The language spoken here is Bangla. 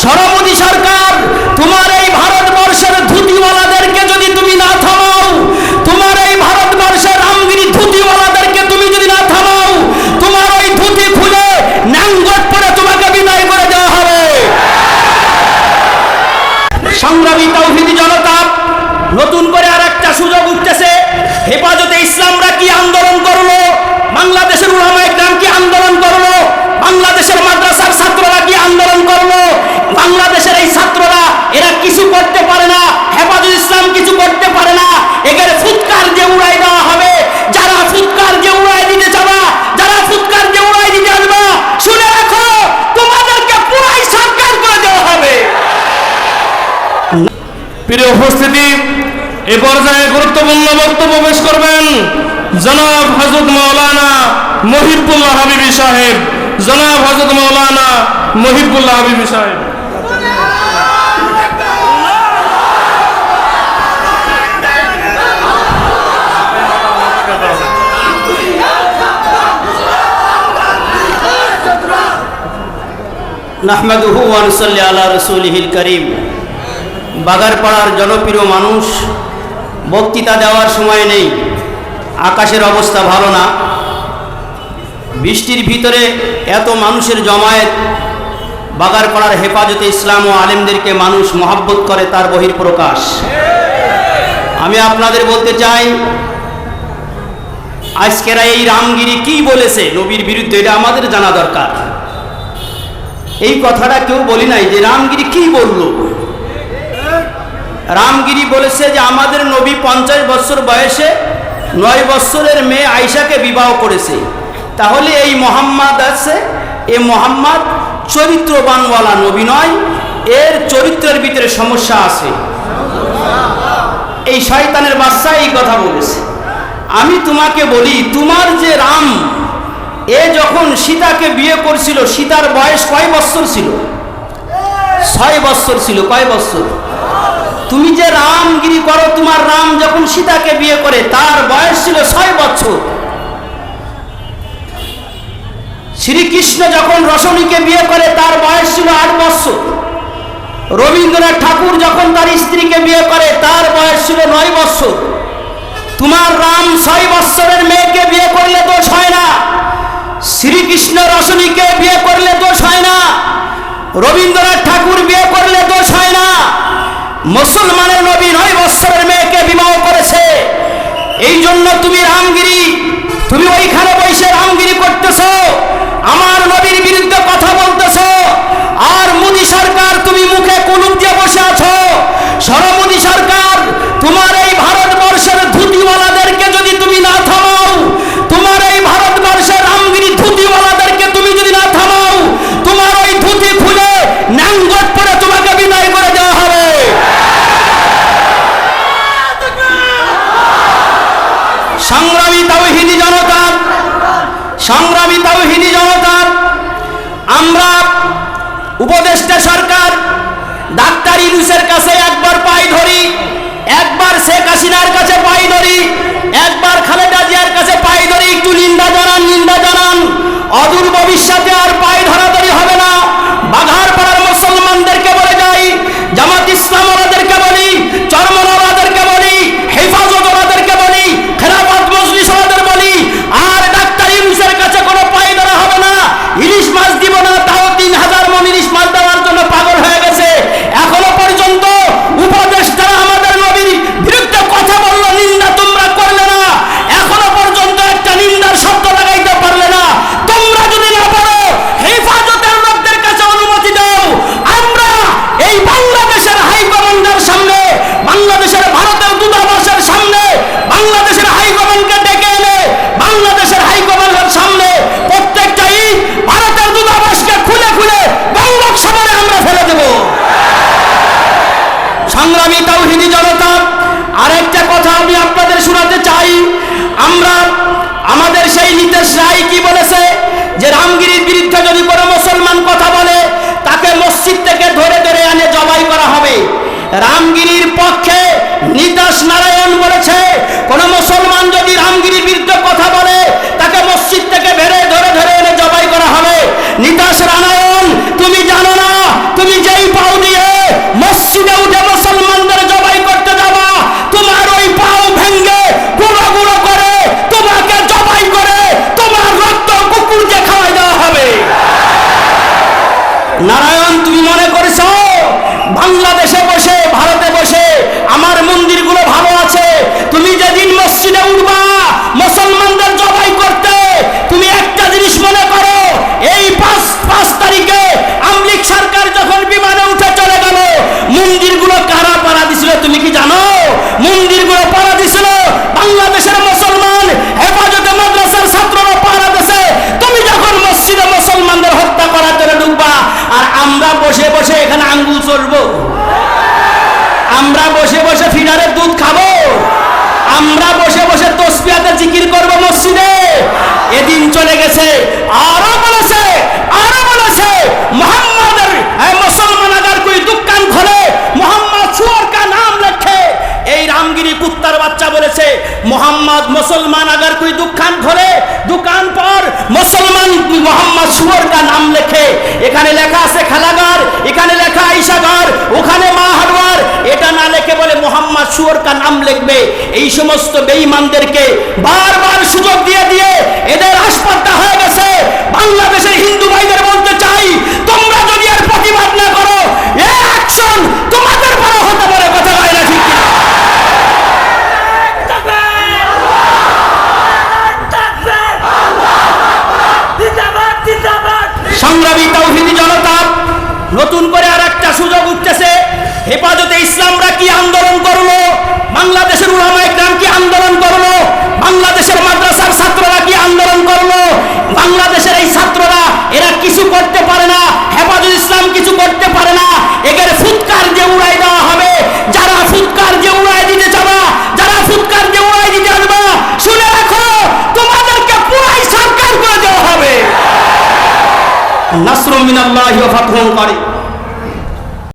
সরমোদী সরকার, তোমার এই ভারতবর্ষের ধুতিওয়ালাদেরকে যদি তুমি না থামাও, তোমার এই ভারতবর্ষের রামগিরি ধুতিওয়ালাদেরকে তুমি যদি না থামাও, তোমার ওই ধুতি খুলে ন্যাংগট পরে তোমাকে বিদায় করে দেওয়া হবে। সংগ্রামী তাওহীদি জনতা, নতুন করে আর একটা সুযোগ উঠতেছে। হেফাজতে ইসলামরা কি আন্দোলন করলো, বাংলাদেশের উলামায়ে কেরাম কি আন্দোলন করলো, বাংলাদেশের মাদ্রাসার ছাত্ররা কি আন্দোলন করলো, বাংলাদেশের এই ছাত্ররা এরা কিছু করতে পারে না, হেফাজতে ইসলাম কিছু করতে পারে না। এদের ফুৎকার যে উড়াই দেওয়া হবে, যারা ফুৎকার যে উড়াই দিতে যাবা, যারা ফুৎকার যে উড়াই দিতে আসবা, শুনে রাখো তোমাদেরকে পুরাই সরকার করে দেওয়া হবে। প্রিয় উপস্থিতি, এ পর্যায়ে গুরুত্বপূর্ণ বক্তব্য পেশ করবেন জনাব হযরত মাওলানা মহিবুল্লাহ হাবিবী সাহেব। জনাব হযরত মাওলানা মহিবুল্লাহ হাবিবী সাহেব। নাহমাদুহু ওয়া নুসাল্লি আলা রাসূলিহিল কারীম। বাগারপাড়ার জনপ্রিয় মানুষ, বক্তৃতা দেওয়ার সময় নেই, আকাশের অবস্থা ভালো না, বৃষ্টির ভিতরে এত মানুষের জমায়েত, বাগারপাড়ার হেফাজতে ইসলাম ও আলেমদেরকে মানুষ মহাব্বত করে, তার বহিঃপ্রকাশ। আমি আপনাদের বলতে চাই, আজকেরা এই রামগিরি কি বলেছে নবীর বিরুদ্ধে, এটা আমাদের জানা দরকার। এই কথাটা কেউ বলি নাই যে রামগিরি কি বলল। রামগিরি বলেছে যে আমাদের নবী 50 বছর বয়সে 9 বছরের মেয়ে আয়েশাকে বিবাহ করেছে। তাহলে এই মোহাম্মদ আছে, এই মোহাম্মদ চরিত্রবানওয়ালা নবী নয়, এর চরিত্রের ভিতরে সমস্যা আছে। এই শয়তানের বাচ্চা এই কথা বলেছে। আমি তোমাকে বলি, তোমার যে রাম, এ যখন সীতাকে বিয়ে করছিল, সীতার বয়স কয় বছর ছিল? 6 বছর ছিল। কয় বছর? তুমি যে রামগিরি করো, তোমার রাম যখন সীতাকে বিয়ে করে তার বয়স ছিল 6 বছর। শ্রীকৃষ্ণ যখন রসনীকে বিয়ে করে তার বয়স ছিল 8 বছর। রবীন্দ্রনাথ ঠাকুর যখন তার স্ত্রীকে বিয়ে করে তার বয়স ছিল 9 বছর। তোমার রাম 6 বছরের মেয়েকে বিয়ে করলে দোষ হয় না, শ্রীকৃষ্ণ রসনীকে বিয়ে করলে দোষ হয় না, রবীন্দ্রনাথ ঠাকুর বিয়ে করলে দোষ হয় না। মুসলমানের নবী 9 বছরের মেয়েকে বিবাহ করেছে। এই জন্য তুমি রামগিরি, তুমি ওইখানে বসে রামগিরি করতেছো, আমার নবীর বিরুদ্ধে কথা বলতেছো। আর মোদী সরকার, তুমি মুখে কুলুপ দিয়ে বসে আছো। সরমোদী সরকার, তোমার এই ভারতবর্ষের ধুতিওয়ালাদেরকে যদি তুমি না থামাও, তোমার এই ভারতবর্ষের রামগিরি ধুতিওয়ালাদেরকে তুমি যদি না থামাও, তোমার ওই ধুতি খুলে ন্যাংগট পরে তোমাকে বিদায় করে দেওয়া হবে। সংগ্রামী তাওহীদি জনতা, সংগ্রামী তাওহীদি জনতা, আমরা উপদেষ্টা সরকার ডাক্তার ইউনূসের কাছে একবার পাই ধরি, একবার শেখ হাসিনার কাছে পাই ধরি, একবার খালেদা জিয়ার কাছে পাই ধরি, একটু নিন্দা জানান, নিন্দা জানান। অদূর ভবিষ্যতে আর পাই ধরাধরি হবে না। বাঘারপাড়ার মুসলমানদেরকে বলে যাই, জামাত ইসলাম ওনাদেরকে বলি, চরমন ওনাদেরকে বলি, হেফাজত ওনাদেরকে বলি, খেলাফত মজলিস ওনাদের বলি, আর ডাক্তার ইউনূসের কাছে কোনো পাই ধরা হবে না। ইলিশ মাছ দিব না, তাও 3000 মণ ইলিশ মাছ দেওয়ার জন্য পাগল হয়ে গেছে। এখনো পর্যন্ত উপদেষ্টারা আমাদের নবীর বিরুদ্ধে কথা বলল, নিন্দা তোমরা করলে না, এখনো পর্যন্ত একটা নিন্দার শব্দ লাগাইতে পারলে না। তোমরা যদি না পারো, হেফাজতের লোকদের কাছে অনুমতি দাও, আমরা এই বাংলাদেশের হাইকমান্ডের সামনে, বাংলাদেশের ভারতের দূতাবাসের সামনে, বাংলাদেশের হাইকমান্ডকে ডেকে এনে বাংলাদেশের হাইকমান্ডের সামনে প্রত্যেকটা ইট ভারতের দূতাবাসকে খুলে খুলে বঙ্গোপসাগরে আমরা ফেলে দেব। সংগ্রামী তাওহীদি জনতা, আরেকটা কথা আমি আপনাদের শোনাতে চাই। আমরা আমাদের সেই নীতেশ রায় কি বলেছে যে রামগিরির বিরুদ্ধে যদি কোনো মুসলমান কথা বলে তাকে মসজিদ থেকে ধরে ধরে এনে জবাই করা হবে। রামগিরির পক্ষে নীতেশ নারায়ণ বলেছে কোন মুসলমান যদি রামগিরির বিরুদ্ধে কথা বলে তাকে মসজিদ থেকে ধরে ধরে এনে জবাই করা হবে। নীতেশ নারায়ণ, তুমি জানো না, তুমি যেই বাংলাদেশে বসে, ভারতে বসে আমার মন্দিরগুলো ভালো আছে, তুমি যেদিন মসজিদে উঠবা মুসলমানদের জবাই করতে, তুমি একটা জিনিস মনে করো, এই 5 তারিখে আমলিক সরকার যখন বিমানে উঠে চলে গেল, মন্দিরগুলো কারা পাড়া দিছিল তুমি কি জানো? মন্দিরগুলো পাড়া দিছিল বাংলাদেশের মুসলমান হেফাজতে মাদ্রাসার ছাত্ররা পাড়া দিছে। তুমি যখন মসজিদে মুসলমানদের হত্যা করার জন্য ঢুকবা, আর আমরা বসে বসে এখানে আঙ্গুল চড়বো, আমরা বসে বসে ফিডারের দুধ খাবো, আমরা বসে বসে তসবিহাতে জিকির করব মসজিদে। এদিন চলে গেছে। আরো বলেছে মোহাম্মদের মুসলমান अगर कोई दुकान खोले मोहम्मद सुअर का नाम रखे। এই রামগিরি কুত্তার বাচ্চা বলেছে মোহাম্মদ মুসলমান अगर कोई दुकान खोले दुकान पर মুসলমান মোহাম্মদ সুअर का नाम লেখে। এখানে লেখা আছে খালাগার, এখানে লেখা আইসাগার, ওখানে মা হারওয়ার, এটা না লেখে বলে মোহাম্মদ সুअर का नाम লিখবে। এই সমস্ত বেঈমানদেরকে বারবার সুযোগ দিয়ে দিয়ে এদের আসপাত্তা হয়ে গেছে। বাংলাদেশের হিন্দু ভাইদের বলতে চাই, তোমরা যদি এর প্রতিবাদ না করো, এই অ্যাকশন তোমাদের বড় হতে পারে। কথা হয় না ঠিক কিনা? সংগ্রামী তাওহীদি জনতা, নতুন করে আর একটা সুযোগ উঠতেছে। হেফাজতে ইসলামরা কি আন্দোলন করলো, বাংলাদেশের উলামায়ে ইকরাম কি আন্দোলন করলো, বাংলাদেশের মাদ্রাসার ছাত্ররা কি আন্দোলন করলো। বাংলাদেশের এই ছাত্ররা এরা কিছু করতে পারে না, হেফাজতে ইসলাম কিছু করতে পারে না। এদের ফুৎকার যে উড়াই দেওয়া হবে, যারা ফুৎকার যে উড়াই দিতে যাবা, যারা ফুৎকার যে উড়াই দিতে আসবা, শুনে রাখো তোমাদেরকে পুরাই সরকার করে দেওয়া হবে। নাসরুম মিনাল্লাহি ওয়া ফাতহুন করিম।